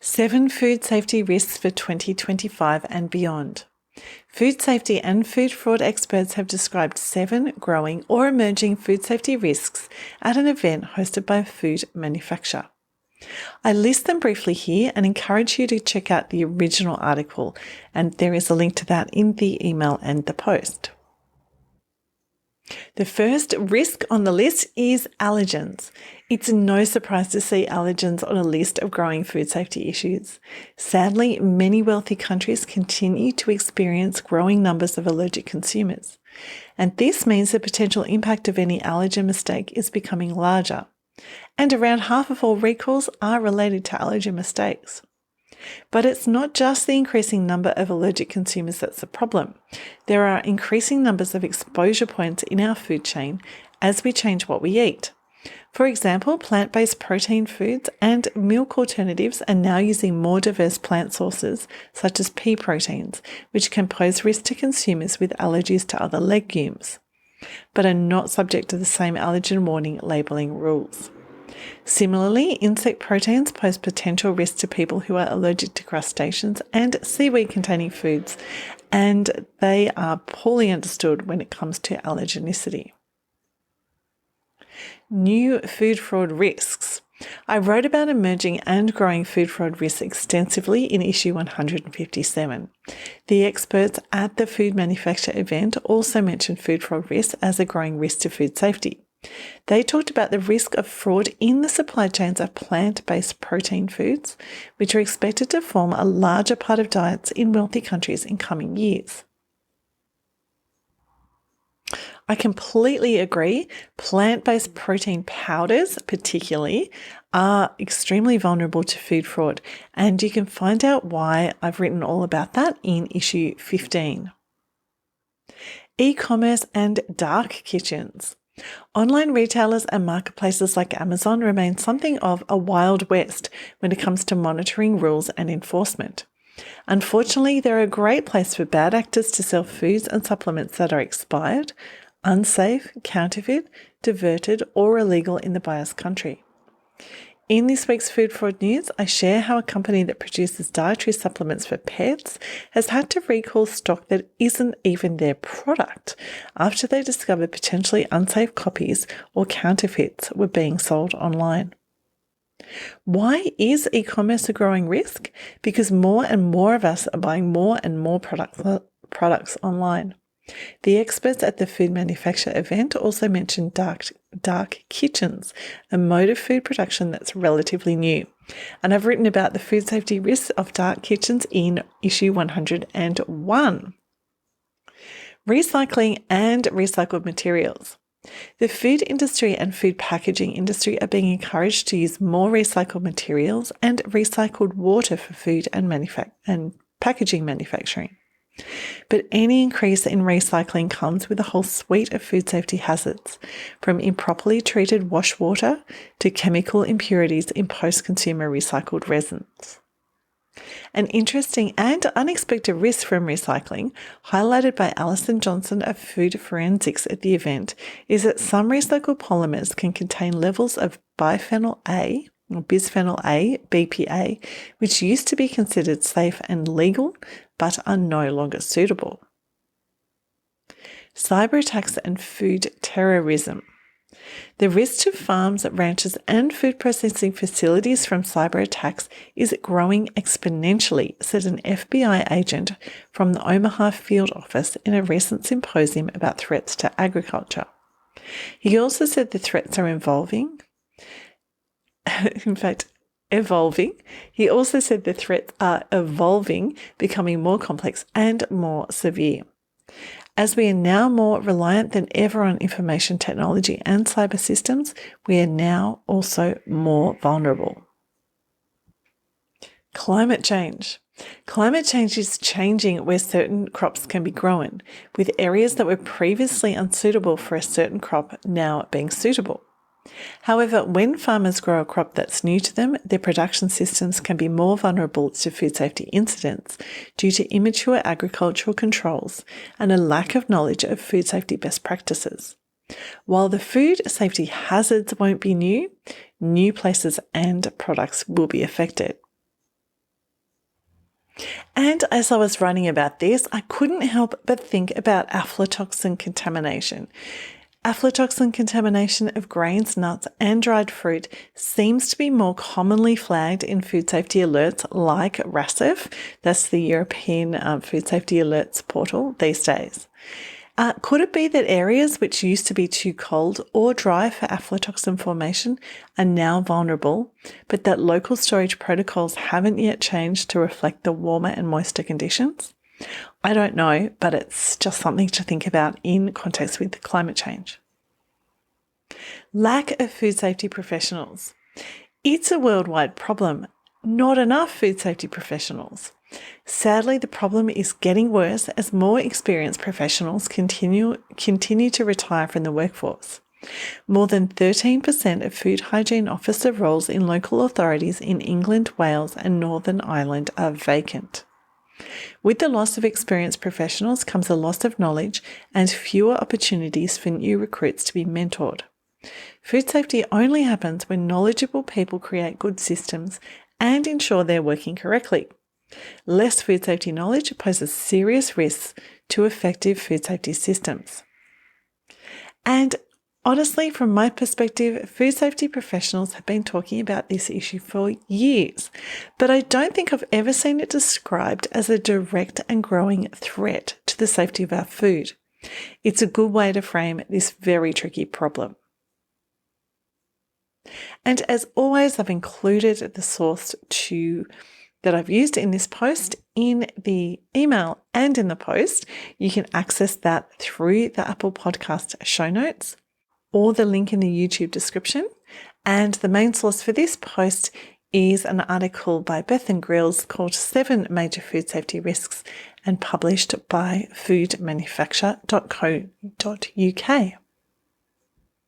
7 food safety risks for 2025 and beyond. Food safety and food fraud experts have described 7 growing or emerging food safety risks at an event hosted by a food manufacturer. I list them briefly here and encourage you to check out the original article, and there is a link to that in the email and the post. The first risk on the list is allergens. It's no surprise to see allergens on a list of growing food safety issues. Sadly, many wealthy countries continue to experience growing numbers of allergic consumers, and this means the potential impact of any allergen mistake is becoming larger. And around half of all recalls are related to allergen mistakes. But it's not just the increasing number of allergic consumers that's the problem. There are increasing numbers of exposure points in our food chain as we change what we eat. For example, plant-based protein foods and milk alternatives are now using more diverse plant sources, such as pea proteins, which can pose risk to consumers with allergies to other legumes, but are not subject to the same allergen warning labelling rules. Similarly, insect proteins pose potential risk to people who are allergic to crustaceans and seaweed-containing foods, and they are poorly understood when it comes to allergenicity. New food fraud risks. I wrote about emerging and growing food fraud risks extensively in issue 157. The experts at the food manufacturer event also mentioned food fraud risks as a growing risk to food safety. They talked about the risk of fraud in the supply chains of plant-based protein foods, which are expected to form a larger part of diets in wealthy countries in coming years. I completely agree. Plant-based protein powders, particularly, are extremely vulnerable to food fraud, and you can find out why I've written all about that in issue 15. E-commerce and dark kitchens. Online retailers and marketplaces like Amazon remain something of a wild west when it comes to monitoring rules and enforcement. Unfortunately, they're a great place for bad actors to sell foods and supplements that are expired, unsafe, counterfeit, diverted, or illegal in the buyer's country. In this week's Food Fraud News, I share how a company that produces dietary supplements for pets has had to recall stock that isn't even their product after they discovered potentially unsafe copies or counterfeits were being sold online. Why is e-commerce a growing risk? Because more and more of us are buying more and more products online. The experts at the food manufacturer event also mentioned dark kitchens, a mode of food production that's relatively new. And I've written about the food safety risks of dark kitchens in issue 101. Recycling and recycled materials. The food industry and food packaging industry are being encouraged to use more recycled materials and recycled water for food and packaging manufacturing. But any increase in recycling comes with a whole suite of food safety hazards, from improperly treated wash water to chemical impurities in post-consumer recycled resins. An interesting and unexpected risk from recycling, highlighted by Alison Johnson of Food Forensics at the event, is that some recycled polymers can contain levels of bisphenol A, or bisphenol A, BPA, which used to be considered safe and legal, but are no longer suitable. Cyber attacks and food terrorism. The risk to farms, ranches, and food processing facilities from cyber attacks is growing exponentially, said an FBI agent from the Omaha field office in a recent symposium about threats to agriculture. He also said the threats are evolving. He also said the threats are evolving, becoming more complex and more severe. As we are now more reliant than ever on information technology and cyber systems, we are now also more vulnerable. Climate change. Climate change is changing where certain crops can be grown, with areas that were previously unsuitable for a certain crop now being suitable. However, when farmers grow a crop that's new to them, their production systems can be more vulnerable to food safety incidents due to immature agricultural controls and a lack of knowledge of food safety best practices. While the food safety hazards won't be new, new places and products will be affected. And as I was writing about this, I couldn't help but think about aflatoxin contamination. Aflatoxin contamination of grains, nuts, and dried fruit seems to be more commonly flagged in food safety alerts like RASFF, that's the European Food Safety Alerts portal these days. Could it be that areas which used to be too cold or dry for aflatoxin formation are now vulnerable, but that local storage protocols haven't yet changed to reflect the warmer and moister conditions? I don't know, but it's just something to think about in context with climate change. Lack of food safety professionals. It's a worldwide problem. Not enough food safety professionals. Sadly, the problem is getting worse as more experienced professionals continue to retire from the workforce. More than 13% of food hygiene officer roles in local authorities in England, Wales, and Northern Ireland are vacant. With the loss of experienced professionals comes a loss of knowledge and fewer opportunities for new recruits to be mentored. Food safety only happens when knowledgeable people create good systems and ensure they're working correctly. Less food safety knowledge poses serious risks to effective food safety systems. And honestly, from my perspective, food safety professionals have been talking about this issue for years, but I don't think I've ever seen it described as a direct and growing threat to the safety of our food. It's a good way to frame this very tricky problem. And as always, I've included the source that I've used in this post in the email and in the post. You can access that through the Apple Podcast show notes or the link in the YouTube description. And the main source for this post is an article by Bethan Grills called 7 Major Food Safety Risks and published by foodmanufacture.co.uk.